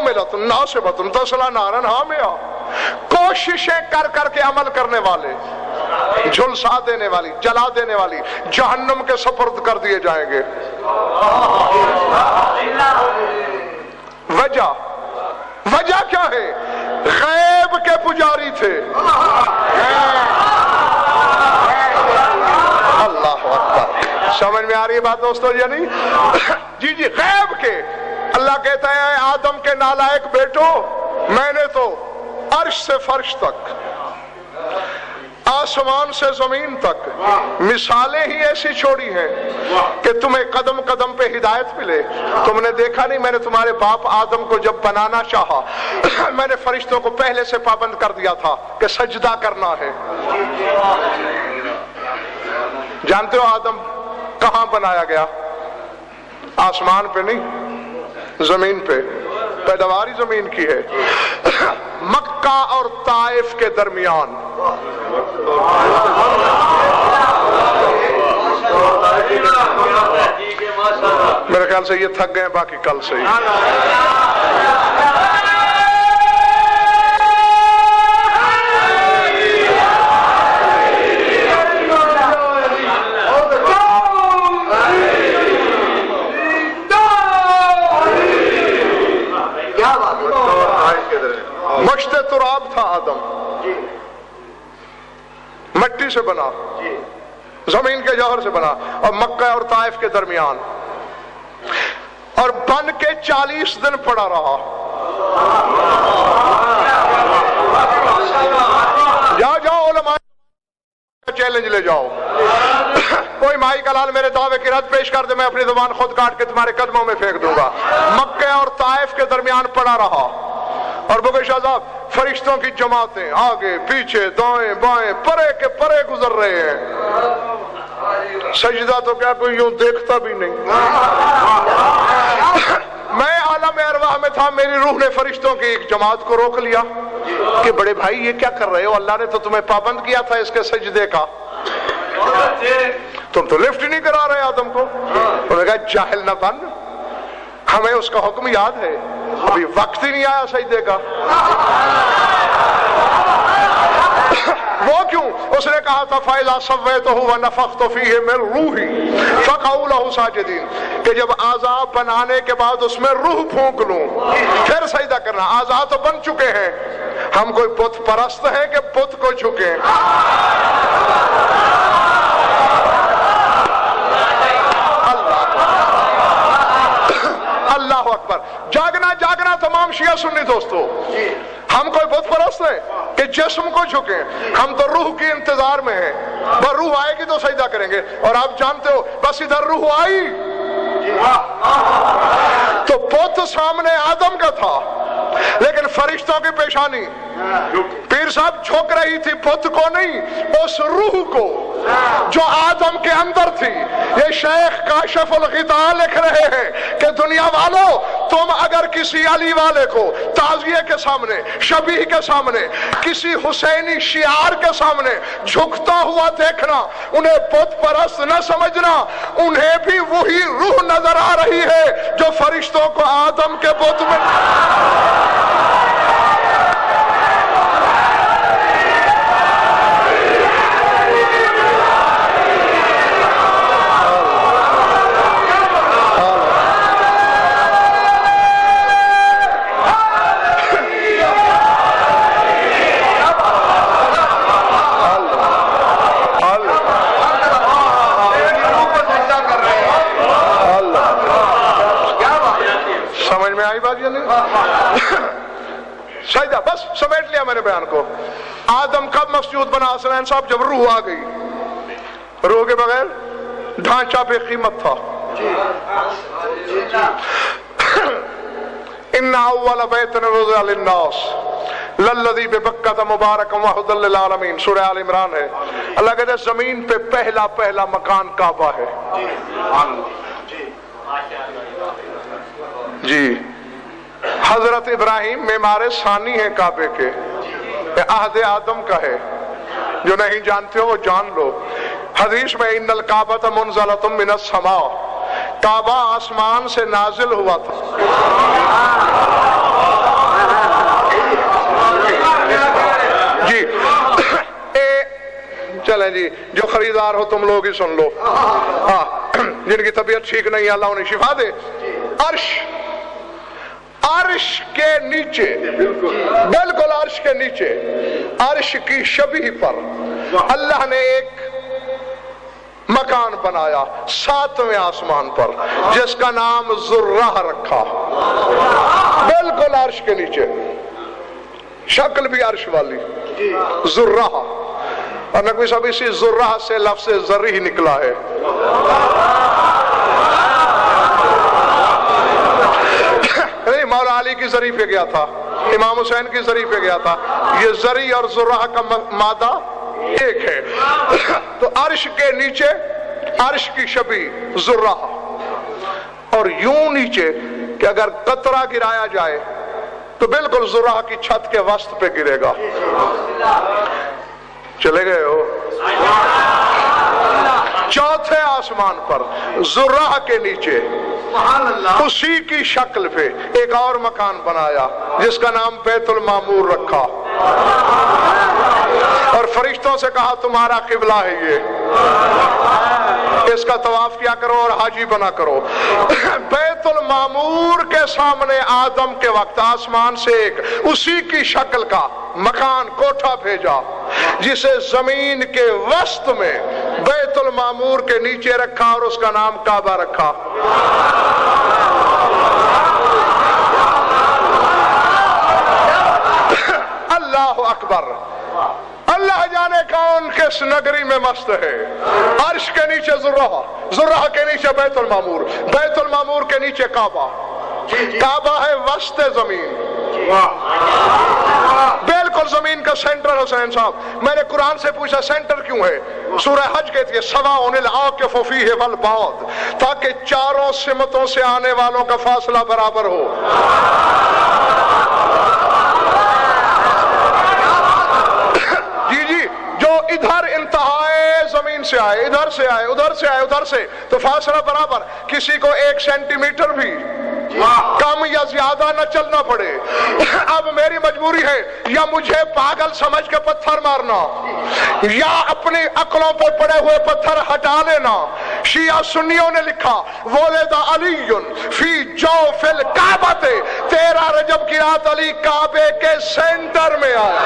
عاملۃ ناصبۃ تصلی نارا حامیہ، کوششیں کر کر کے عمل کرنے والے جھلسا دینے والی، جلا دینے والی جہنم کے سپرد کر دیے جائیں گے۔ وجہ کیا ہے؟ غیب کے پجاری تھے۔ اللہ اکبر، سمجھ میں آ رہی ہے بات دوستو یا نہیں؟ جی غیب کے۔ اللہ کہتا ہے آدم کے نالائق بیٹو، میں نے تو عرش سے فرش تک، آسمان سے زمین تک مثالیں ہی ایسی چھوڑی ہیں کہ تمہیں قدم قدم پہ ہدایت ملے۔ تم نے دیکھا نہیں، میں نے تمہارے باپ آدم کو جب بنانا چاہا میں نے فرشتوں کو پہلے سے پابند کر دیا تھا کہ سجدہ کرنا ہے۔ جانتے ہو آدم کہاں بنایا گیا؟ آسمان پہ نہیں، زمین پہ، پیداواری زمین کی ہے۔ مکہ اور طائف کے درمیان۔ میرے خیال سے یہ تھک گئے، باقی کل سے ہی۔ مشت تراب تھا آدم، مٹی سے بنا، زمین کے جوہر سے بنا، اور مکہ اور طائف کے درمیان، اور بن کے 40 دن پڑا رہا۔ جاؤ علماء چیلنج لے جاؤ، کوئی مائی کا لال میرے دعوے کی رد پیش کر دے، میں اپنی زبان خود کاٹ کے تمہارے قدموں میں پھینک دوں گا۔ مکہ اور طائف کے درمیان پڑا رہا، اور بغیر شاہ صاحب فرشتوں کی جماعتیں آگے پیچھے دائیں بائیں پرے کے پرے گزر رہے ہیں۔ سجدہ تو کیا کوئی یوں دیکھتا بھی نہیں۔ میں عالم ارواح میں تھا، میری روح نے فرشتوں کی ایک جماعت کو روک لیا کہ بڑے بھائی یہ کیا کر رہے ہو؟ اللہ نے تو تمہیں پابند کیا تھا اس کے سجدے کا، تم تو لفٹ نہیں کرا رہے آدم کو۔ انہوں نے کہا جاہل نہ بن، ہمیں اس کا حکم یاد ہے، ابھی وقت ہی نہیں آیا سجدے کا۔ وہ کیوں؟ اس نے کہا تھا فَإِذَا سَوَّيْتُهُ وَنَفَخْتُ فِيهِ مِن رُوحِي فَقَعُوا لَهُ سَاجِدِينَ، کہ جب اعضاء بنانے کے بعد اس میں روح پھونک لوں پھر سجدہ کرنا۔ اعضاء تو بن چکے ہیں، ہم کوئی بت پرست ہیں کہ بت کو جھکیں؟ اللہ اکبر۔ جاگنا تمام شیعہ سنی دوستو، ہم کوئی بت پرست ہیں کہ جسم کو جھکیں؟ ہم تو روح کی انتظار میں ہیں، بس روح آئے گی تو سجدہ کریں گے۔ اور آپ جانتے ہو بس ادھر روح آئی تو بت سامنے آدم کا تھا، لیکن فرشتوں کی پیشانی پیر صاحب جھک رہی تھی بت کو نہیں، اس روح کو جو آدم کے اندر تھی۔ یہ شیخ کاشف الغطاء لکھ رہے ہیں کہ دنیا والوں، تم اگر کسی علی والے کو تعزیے کے سامنے، شبیہ کے سامنے، کسی حسینی شعار کے سامنے جھکتا ہوا دیکھنا، انہیں بت پرست نہ سمجھنا، انہیں بھی وہی روح نظر آ رہی ہے جو فرشتوں کو آدم کے بت میں۔ سجدہ بس سمیٹ لیا میں نے بیان کو۔ آدم کب مسجود بنا حسنین صاحب؟ جب روح آ گئی۔ روح کے بغیر ڈھانچہ بے قیمت تھا۔ ان اول بیت وضع للناس للذی ببکۃ مبارکا وہدی للعالمین، سورہ آل عمران ہے۔ اللہ کہتے ہیں زمین پہ پہلا مکان کعبہ ہے۔ جی حضرت ابراہیم معمار ثانی ہیں کعبے کے، عہد آدم کا ہے، جو نہیں جانتے ہو وہ جان لو۔ حدیث میں ان الکعبۃ منزلۃ من السماء، کعبہ آسمان سے نازل ہوا تھا۔ لیں جی، جو خریدار ہو تم لوگ ہی سن لو، ہاں جن کی طبیعت ٹھیک نہیں ہے اللہ انہیں شفا دے. عرش کے نیچے، بالکل عرش کے نیچے، عرش کی شبیہ پر اللہ نے ایک مکان بنایا 7ویں آسمان پر جس کا نام ذرہ رکھا، بالکل عرش کے نیچے، شکل بھی عرش والی، ذرہ. اور نقوی صاحب اسی ذرہ سے لفظ ذری ہی نکلا ہے. مولا علی کی زری پہ گیا تھا، امام حسین کی زری پہ گیا تھا، یہ زری اور ذرہ کا مادہ ایک ہے. تو عرش کے نیچے عرش کی شبیہ ذرہ، اور یوں نیچے کہ اگر قطرہ گرایا جائے تو بالکل ذرہ کی چھت کے وسط پہ گرے گا. چلے گئے ہو؟ 4تھے آسمان پر ذرہ کے نیچے اسی کی شکل پہ ایک اور مکان بنایا جس کا نام بیت المعمور رکھا، اور فرشتوں سے کہا تمہارا قبلہ ہے یہ، اس کا طواف کیا کرو اور حاجی بنا کرو. بیت المعمور کے سامنے آدم کے وقت آسمان سے ایک اسی کی شکل کا مکان کوٹھا بھیجا جسے زمین کے وسط میں بیت المعمور کے نیچے رکھا اور اس کا نام کعبہ رکھا. اللہ اکبر. اللہ جانے کون کس نگری میں مست ہے. عرش کے نیچے ذرہ، ذرہ کے نیچے بیت المعمور، بیت المعمور کے نیچے کعبہ. کعبہ ہے وسط زمین، بالکل زمین کا سینٹر. حسین صاحب میں نے قرآن سے پوچھا سینٹر کیوں ہے؟ سورہ حج کہتی ہے سواء العاکف فیہ والبعد، تاکہ چاروں سمتوں سے آنے والوں کا فاصلہ برابر ہو. ادھر انتہائے زمین سے آئے، ادھر سے آئے، ادھر سے آئے، ادھر سے، تو فاصلہ برابر. کسی کو 1 سینٹی میٹر بھی کم یا زیادہ نہ چلنا پڑے. اب میری مجبوری ہے یا مجھے پاگل سمجھ کے پتھر مارنا یا اپنی عقلوں پر پڑے ہوئے پتھر ہٹا لینا. شیعہ سنیوں نے لکھا ولد علی فی جوف الکعبۃ، 13 رجب کی رات علی کعبے کے سینٹر میں آیا.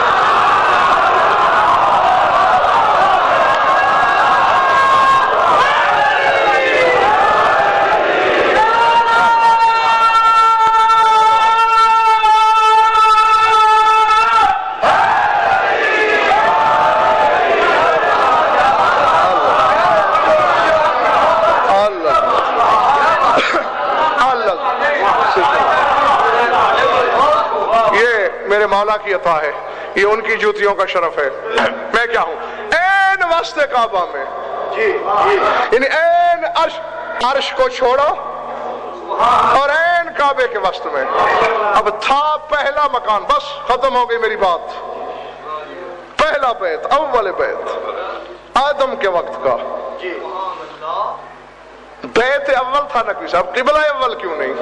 میرے مولا کی عطا ہے، یہ ان کی جوتیوں کا شرف ہے. میں کیا ہوں این وسط کعبہ میں، یعنی این عرش کو چھوڑو اور این کعبے کے وسط میں. اب تھا پہلا مکان، بس ختم ہو گئی میری بات. پہلا بیت، اول بیت آدم کے وقت کا بیت اول تھا. نقوی صاحب قبلہ اول کیوں نہیں؟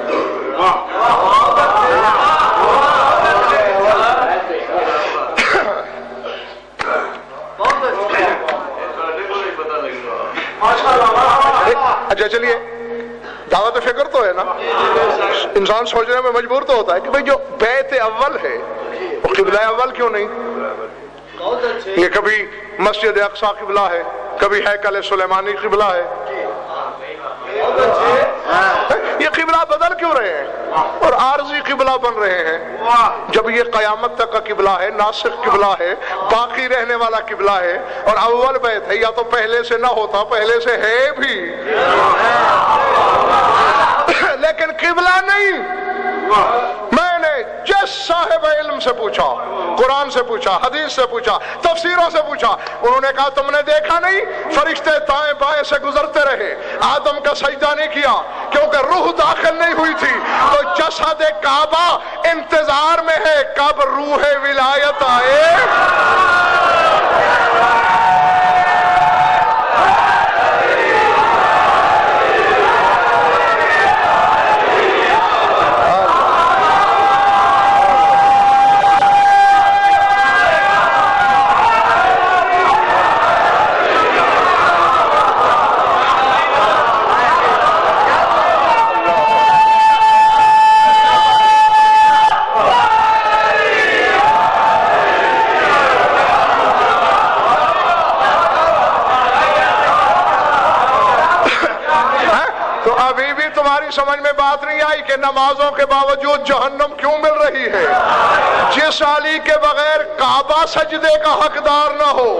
اچھا چلیے، دعوت فکر تو ہے نا، انسان سوچنے میں مجبور تو ہوتا ہے کہ بھئی جو بیت اول ہے وہ قبلہ اول کیوں نہیں؟ یہ کبھی مسجد اقصی قبلہ ہے، کبھی ہیکل سلیمانی قبلہ ہے. یہ قبلہ بدل کیوں رہے ہیں اور عارضی قبلہ بن رہے ہیں جب یہ قیامت تک کا قبلہ ہے، ناسخ قبلہ ہے، باقی رہنے والا قبلہ ہے اور اول بیت ہے؟ یا تو پہلے سے نہ ہوتا، پہلے سے ہے بھی لیکن قبلہ نہیں. میں نے جس صاحب علم سے پوچھا، قرآن سے پوچھا، حدیث سے پوچھا، تفسیروں سے پوچھا، انہوں نے کہا تم نے دیکھا نہیں فرشتے دائیں بائیں سے گزرتے رہے، آدم کا سجدہ نہیں کیا کیونکہ روح داخل نہیں ہوئی تھی. تو جسد کعبہ انتظار میں ہے کب روح ولایت آئے. ابھی بھی تمہاری سمجھ میں بات نہیں آئی کہ نمازوں کے باوجود جہنم کیوں مل رہی ہے؟ جس علی کے بغیر کعبہ سجدے کا حقدار نہ ہو،